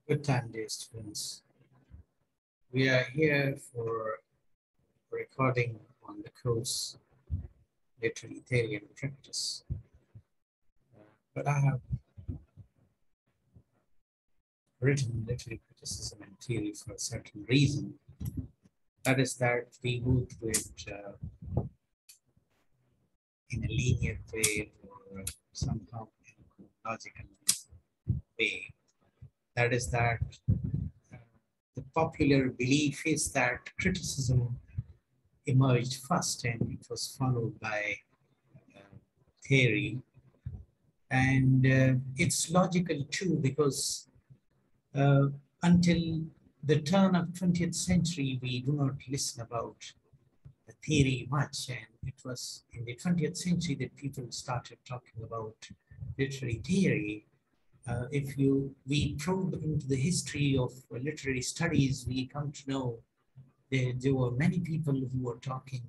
Good time, dear students. We are here for recording on the course Literary Theory and Practice. But I have written literary criticism and theory for a certain reason. That is that we go through it in a linear way or somehow in a chronological way. That is that the popular belief is that criticism emerged first and it was followed by theory. And it's logical too, because until the turn of 20th century, we do not listen about the theory much. And it was in the 20th century that people started talking about literary theory. If we probe into the history of literary studies, we come to know there were many people who were talking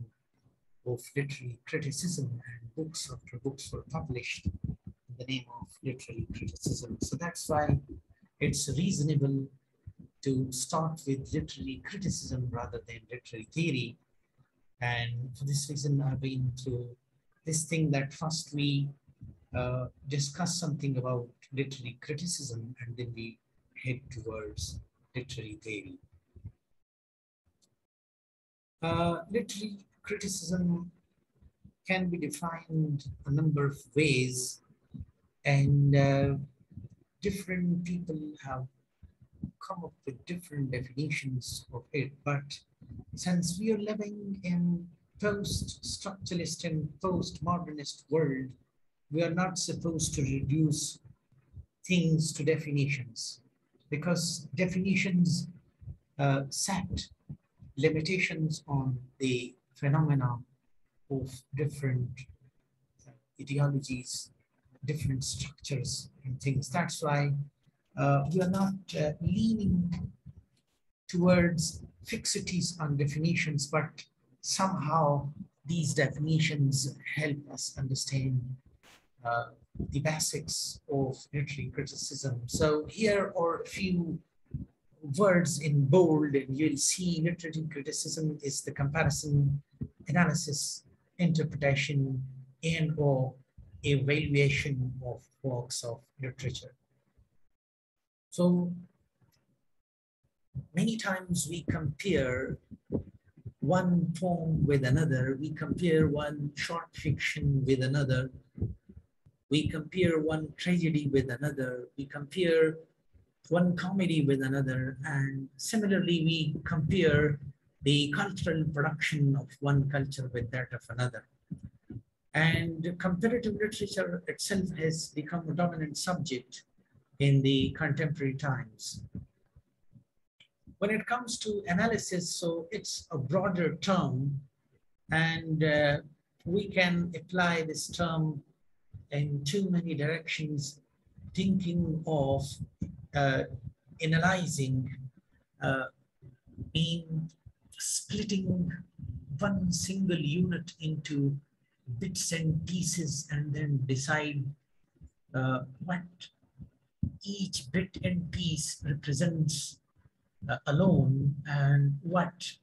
of literary criticism, and books after books were published in the name of literary criticism. So that's why it's reasonable to start with literary criticism rather than literary theory. And for this reason, I've been through this thing that first we discuss something about literary criticism and then we head towards literary theory. Literary criticism can be defined a number of ways, and different people have come up with different definitions of it. But since we are living in post-structuralist and post-modernist world, we are not supposed to reduce things to definitions, because definitions set limitations on the phenomena of different ideologies, different structures and things. That's why we are not leaning towards fixities on definitions, but somehow these definitions help us understand the basics of literary criticism. So here are a few words in bold, and you'll see literary criticism is the comparison, analysis, interpretation, and or evaluation of works of literature. So many times we compare one poem with another, we compare one short fiction with another, we compare one tragedy with another, we compare one comedy with another, and similarly we compare the cultural production of one culture with that of another. And comparative literature itself has become a dominant subject in the contemporary times. When it comes to analysis, so it's a broader term, and we can apply this term in too many directions, thinking of analyzing, in splitting one single unit into bits and pieces, and then decide what each bit and piece represents alone, and what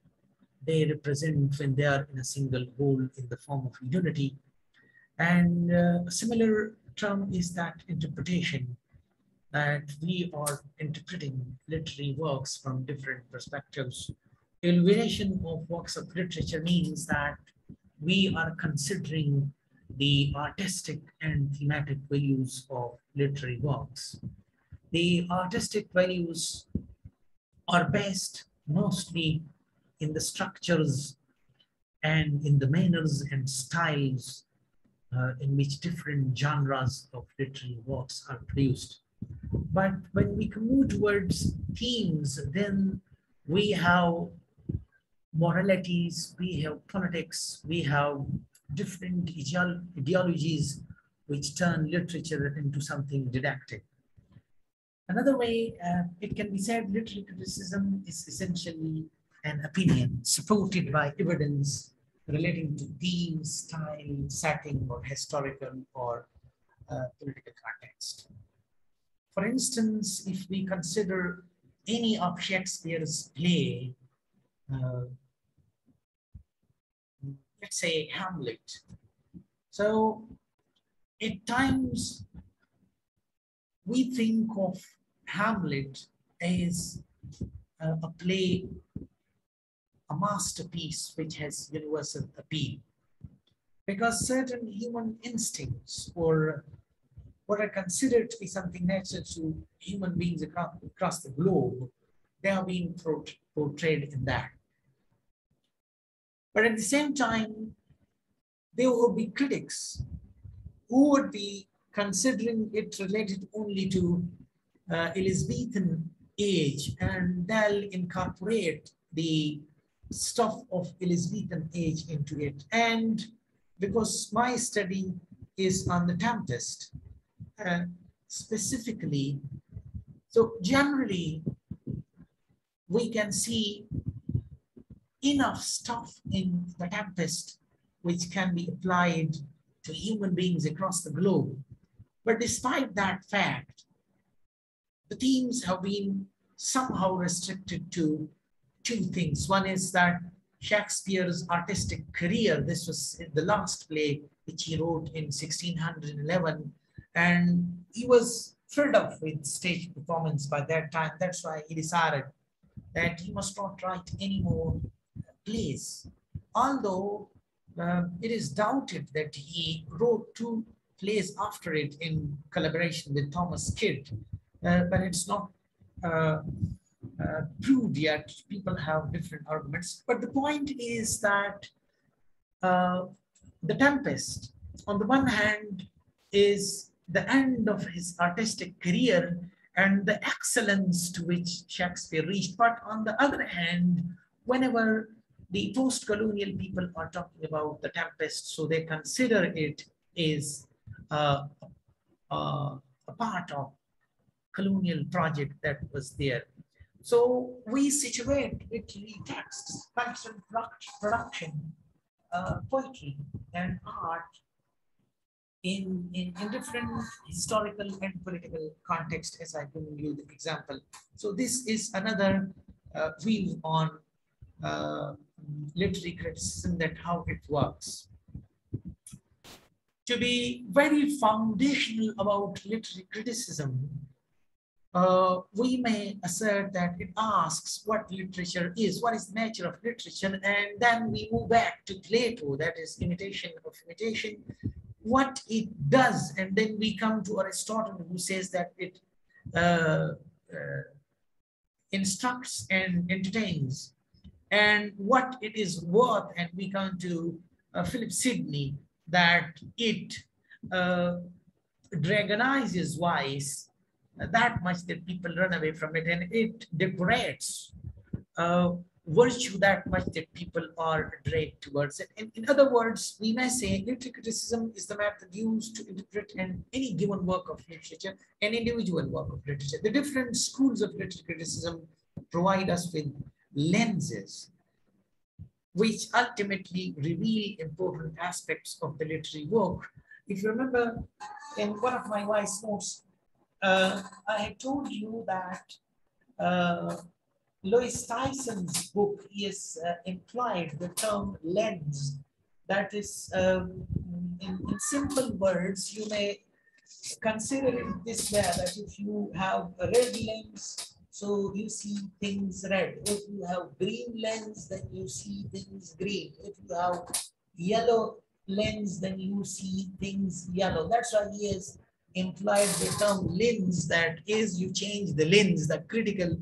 they represent when they are in a single whole in the form of unity. And a similar term is that interpretation, that we are interpreting literary works from different perspectives. Evaluation of works of literature means that we are considering the artistic and thematic values of literary works. The artistic values are based mostly in the structures and in the manners and styles in which different genres of literary works are produced. But when we move towards themes, then we have moralities, we have politics, we have different ideologies which turn literature into something didactic. Another way it can be said, literary criticism is essentially an opinion supported by evidence relating to theme, style, setting, or historical or political context. For instance, if we consider any of Shakespeare's play, uh, let's say Hamlet. So at times we think of Hamlet as a play, a masterpiece which has universal appeal, because certain human instincts or what are considered to be something natural to human beings across the globe, they are being portrayed in that. But at the same time, there will be critics who would be considering it related only to Elizabethan age, and they'll incorporate the stuff of Elizabethan age into it. And because my study is on the Tempest, specifically, so generally we can see enough stuff in the Tempest which can be applied to human beings across the globe. But despite that fact, the themes have been somehow restricted to two things. One is that Shakespeare's artistic career, this was the last play which he wrote in 1611, and he was filled up with stage performance by that time. That's why he decided that he must not write any more plays. Although it is doubted that he wrote two plays after it in collaboration with Thomas Kidd, but it's not proved yet. People have different arguments. But the point is that The Tempest, on the one hand, is the end of his artistic career and the excellence to which Shakespeare reached. But on the other hand, whenever the post-colonial people are talking about The Tempest, so they consider it is a part of colonial project that was there. So we situate literary texts, cultural production, poetry, and art in different historical and political context, as I given you the example. So this is another view on literary criticism, that how it works. To be very foundational about literary criticism, we may assert that it asks what literature is, what is the nature of literature, and then we move back to Plato, that is imitation of imitation, what it does, and then we come to Aristotle, who says that it instructs and entertains, and what it is worth, and we come to Philip Sidney, that it dragonizes vice that much that people run away from it, and it degrades virtue that much that people are drawn towards it. In other words, we may say literary criticism is the method used to interpret any given work of literature, an individual work of literature. The different schools of literary criticism provide us with lenses which ultimately reveal important aspects of the literary work. If you remember, in one of my wise notes, I had told you that Louis Tyson's book is implied the term lens. That is, in simple words, you may consider it this way, that if you have a red lens, so you see things red. If you have green lens, then you see things green. If you have yellow lens, then you see things yellow. That's why he has implied the term lens, that is, you change the lens, the critical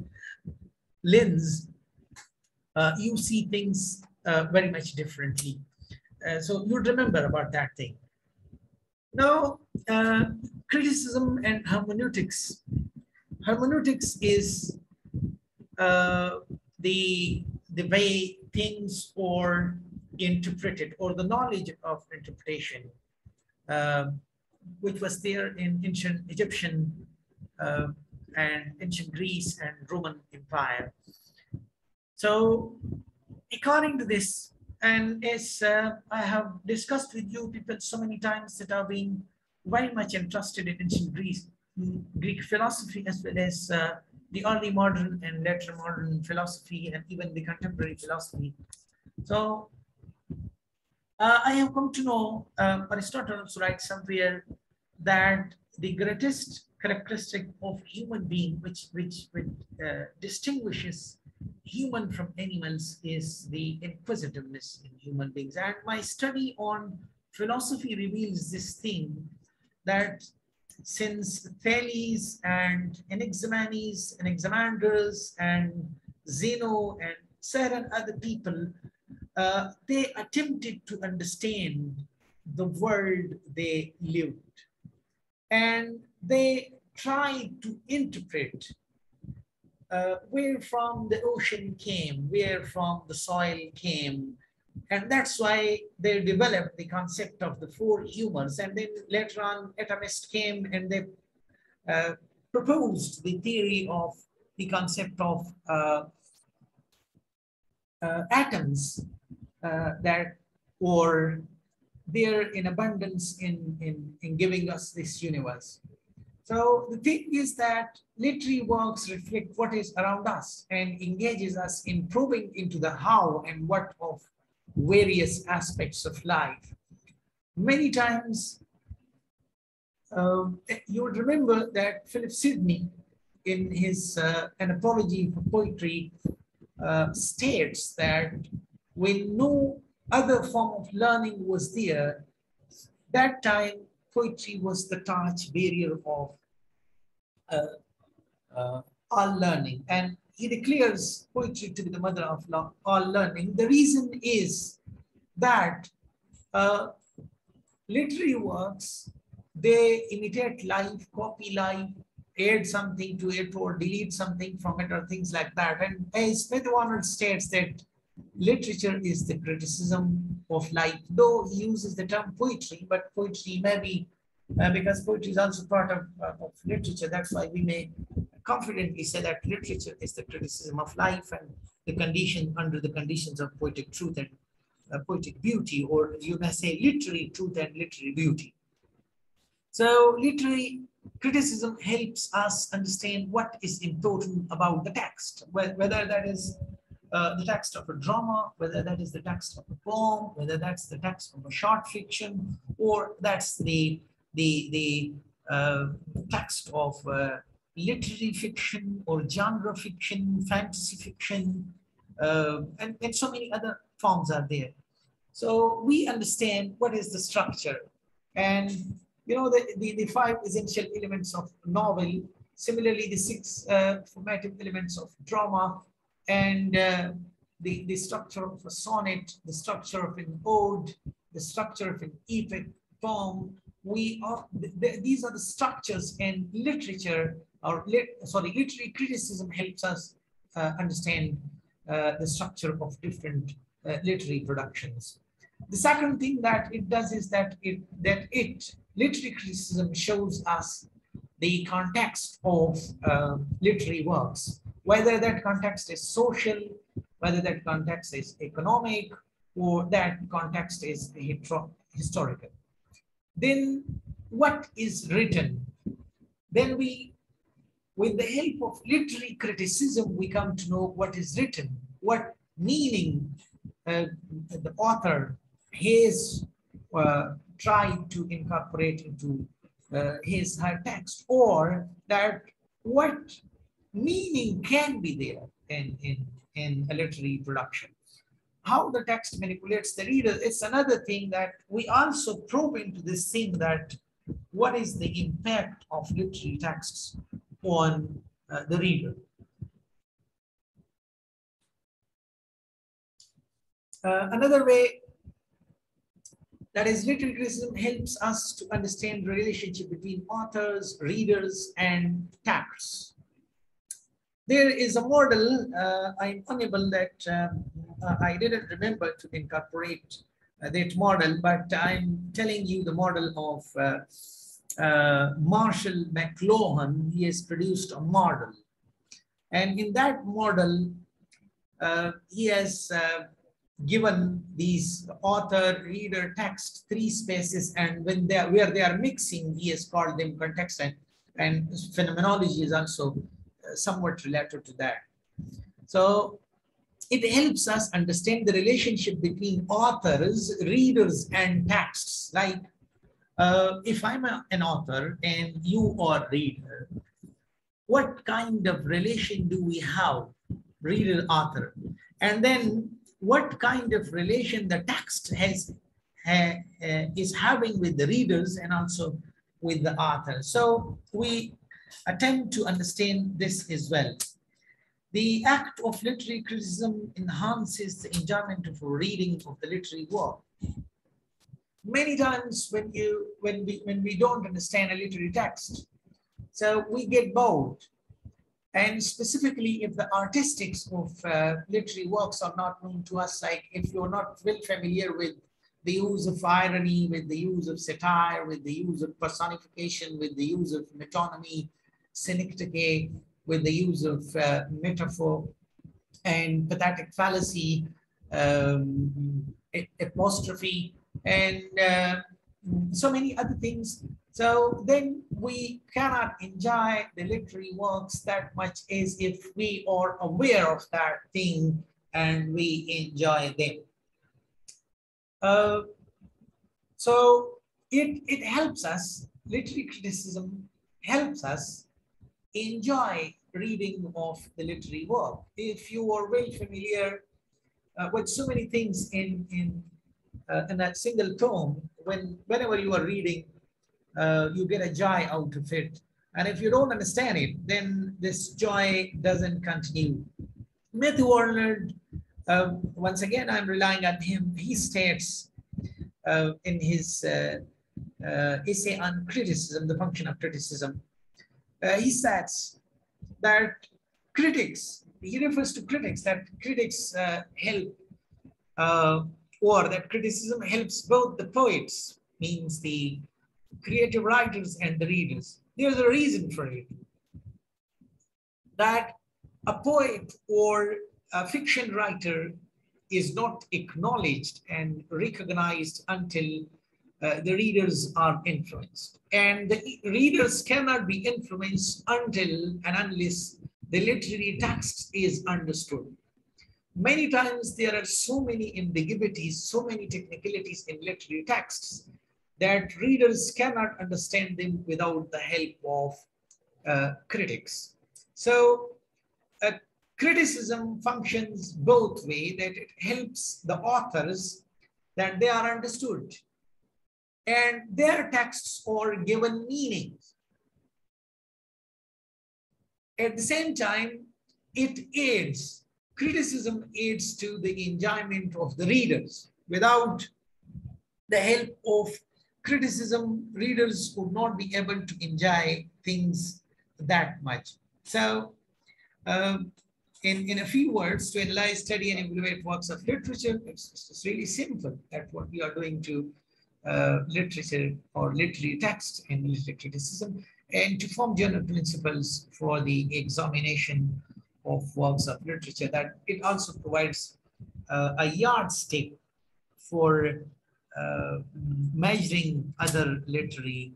lens, you see things very much differently. So you remember about that thing. Now, criticism and hermeneutics. Hermeneutics is the way things are interpreted, or the knowledge of interpretation, which was there in ancient Egyptian and ancient Greece and Roman Empire. So according to this, and as I have discussed with you people so many times that are being very much interested in ancient Greece, Greek philosophy, as well as the early modern and later modern philosophy, and even the contemporary philosophy. So I have come to know Aristotle also writes somewhere that the greatest characteristic of human being, which distinguishes human from animals, is the inquisitiveness in human beings. And my study on philosophy reveals this thing, that since Thales and Anaximenes, Anaximandros, and Zeno and certain other people, they attempted to understand the world they lived, and they tried to interpret where from the ocean came, where from the soil came. And that's why they developed the concept of the four humors. And then later on, atomists came and they proposed the theory of the concept of atoms that were there in abundance in giving us this universe. So the thing is that literary works reflect what is around us and engages us in probing into the how and what of various aspects of life. Many times, you would remember that Philip Sidney, in his An Apology for Poetry, states that when no other form of learning was there, that time poetry was the torch bearer of all learning. And he declares poetry to be the mother of all learning. The reason is that literary works, they imitate life, copy life, add something to it or delete something from it or things like that. And as Smith Warner states that literature is the criticism of life, though he uses the term poetry, but poetry may be, because poetry is also part of literature, that's why we may confidently say that literature is the criticism of life and the condition under the conditions of poetic truth and poetic beauty, or you may say literary truth and literary beauty. So literary criticism helps us understand what is important about the text, whether that is the text of a drama, whether that is the text of a poem, whether that's the text of a short fiction, or that's the text of literary fiction or genre fiction, fantasy fiction, and so many other forms are there. So we understand what is the structure, and you know the five essential elements of novel, similarly the six formative elements of drama, and the structure of a sonnet, the structure of an ode, the structure of an epic poem. These are the structures, and literature, or literary criticism helps us understand the structure of different literary productions. The second thing that it does is that literary criticism shows us the context of literary works, whether that context is social, whether that context is economic, or that context is historical. Then what is written? Then with the help of literary criticism, we come to know what is written, what meaning the author has tried to incorporate into her text, or that what meaning can be there in a literary production. How the text manipulates the reader, it's another thing that we also probe into this thing, that what is the impact of literary texts on the reader. Another way that is literary criticism helps us to understand the relationship between authors, readers, and texts. There is a model, I'm unable that I didn't remember to incorporate that model, but I'm telling you the model of Marshall McLuhan. He has produced a model. And in that model, he has given these author, reader, text, three spaces, and where they are mixing, he has called them context and and phenomenology is also somewhat related to that. So it helps us understand the relationship between authors, readers, and texts. Like if I'm an author and you are a reader, what kind of relation do we have, reader author? And then what kind of relation the text is having with the readers and also with the author. So we attempt to understand this as well. The act of literary criticism enhances the enjoyment of reading of the literary work. Many times when we don't understand a literary text, so we get bored. And specifically, if the artistics of literary works are not known to us, like if you're not well familiar with the use of irony, with the use of satire, with the use of personification, with the use of metonymy, synecdoche, with the use of metaphor and pathetic fallacy, apostrophe, and so many other things. So then we cannot enjoy the literary works that much as if we are aware of that thing and we enjoy them. So it helps us, literary criticism helps us enjoy reading of the literary work. If you are well familiar with so many things in a single tome, whenever you are reading, you get a joy out of it. And if you don't understand it, then this joy doesn't continue. Matthew Arnold, once again, I'm relying on him. He states in his essay on criticism, the function of criticism, he says that critics, he refers to critics, that critics help, or that criticism helps both the poets, means the creative writers, and the readers. There's a reason for it. That a poet or a fiction writer is not acknowledged and recognized until the readers are influenced. And the readers cannot be influenced until and unless the literary text is understood. Many times there are so many ambiguities, so many technicalities in literary texts that readers cannot understand them without the help of critics. So criticism functions both ways, that it helps the authors that they are understood and their texts are given meanings. At the same time, it aids, criticism aids to the enjoyment of the readers. Without the help of criticism, readers would not be able to enjoy things that much. So in a few words, to analyze, study, and evaluate works of literature, it's really simple. That's what we are doing to literature or literary text and literary criticism, and to form general principles for the examination of works of literature. That it also provides a yardstick for measuring other literary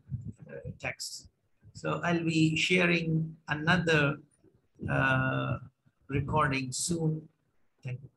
texts. So I'll be sharing another recording soon. Thank you.